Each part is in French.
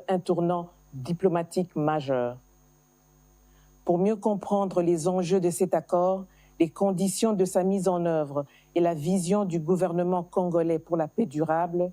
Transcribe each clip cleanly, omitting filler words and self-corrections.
un tournant diplomatique majeur. Pour mieux comprendre les enjeux de cet accord, les conditions de sa mise en œuvre et la vision du gouvernement congolais pour la paix durable,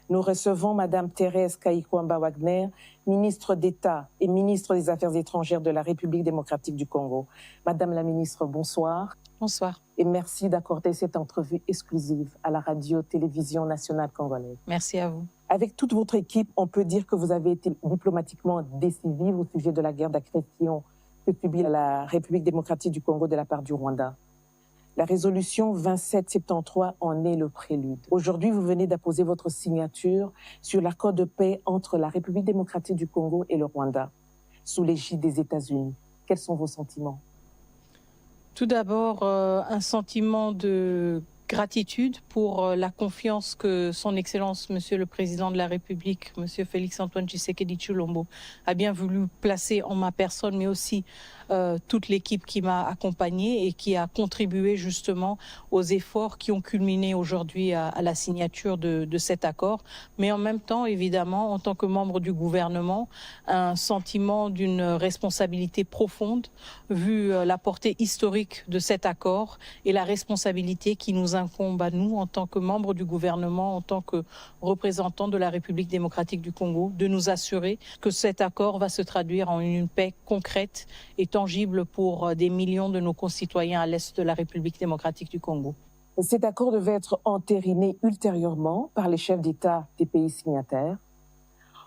nous recevons Mme Thérèse Kayikwamba-Wagner, ministre d'État et ministre des Affaires étrangères de la République démocratique du Congo. Madame la ministre, bonsoir. Bonsoir. Et merci d'accorder cette entrevue exclusive à la radio-télévision nationale congolaise. Merci à vous. Avec toute votre équipe, on peut dire que vous avez été diplomatiquement décisive au sujet de la guerre d'agression que subit la République démocratique du Congo de la part du Rwanda. La résolution 2773 en est le prélude. Aujourd'hui, vous venez d'apposer votre signature sur l'accord de paix entre la République démocratique du Congo et le Rwanda, sous l'égide des États-Unis. Quels sont vos sentiments? Tout d'abord, un sentiment de gratitude pour la confiance que son Excellence, Monsieur le Président de la République, Monsieur Félix-Antoine Tshisekedi Tshilombo, a bien voulu placer en ma personne, mais aussi toute l'équipe qui m'a accompagnée et qui a contribué justement aux efforts qui ont culminé aujourd'hui à la signature de cet accord. Mais en même temps, évidemment, en tant que membre du gouvernement, un sentiment d'une responsabilité profonde, vu la portée historique de cet accord et la responsabilité qui nous incombe à nous en tant que membres du gouvernement, en tant que représentants de la République démocratique du Congo, de nous assurer que cet accord va se traduire en une paix concrète et tangible pour des millions de nos concitoyens à l'est de la République démocratique du Congo. Cet accord devait être entériné ultérieurement par les chefs d'État des pays signataires.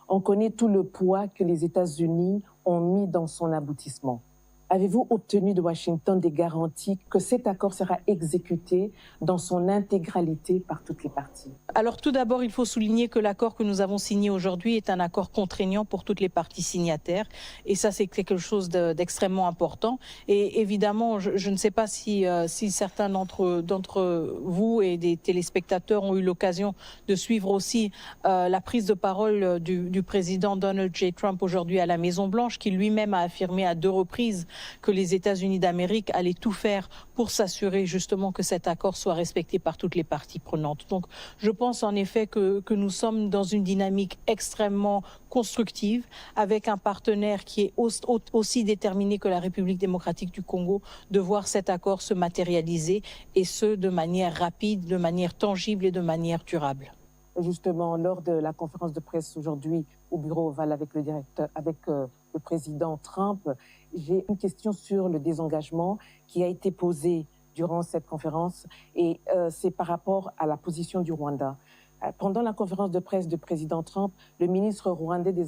On connaît tout le poids que les États-Unis ont mis dans son aboutissement. Avez-vous obtenu de Washington des garanties que cet accord sera exécuté dans son intégralité par toutes les parties? Alors tout d'abord, il faut souligner que l'accord que nous avons signé aujourd'hui est un accord contraignant pour toutes les parties signataires. Et ça, c'est quelque chose d'extrêmement important. Et évidemment, je ne sais pas si certains d'entre vous et des téléspectateurs ont eu l'occasion de suivre aussi la prise de parole du président Donald J. Trump aujourd'hui à la Maison-Blanche, qui lui-même a affirmé à 2 reprises que les États-Unis d'Amérique allaient tout faire pour s'assurer justement que cet accord soit respecté par toutes les parties prenantes. Donc je pense en effet que nous sommes dans une dynamique extrêmement constructive avec un partenaire qui est aussi déterminé que la République démocratique du Congo de voir cet accord se matérialiser et ce de manière rapide, de manière tangible et de manière durable. Justement, lors de la conférence de presse aujourd'hui au bureau Oval avec le président Trump, j'ai une question sur le désengagement qui a été posée durant cette conférence et c'est par rapport à la position du Rwanda. Pendant la conférence de presse du président Trump, le ministre rwandais des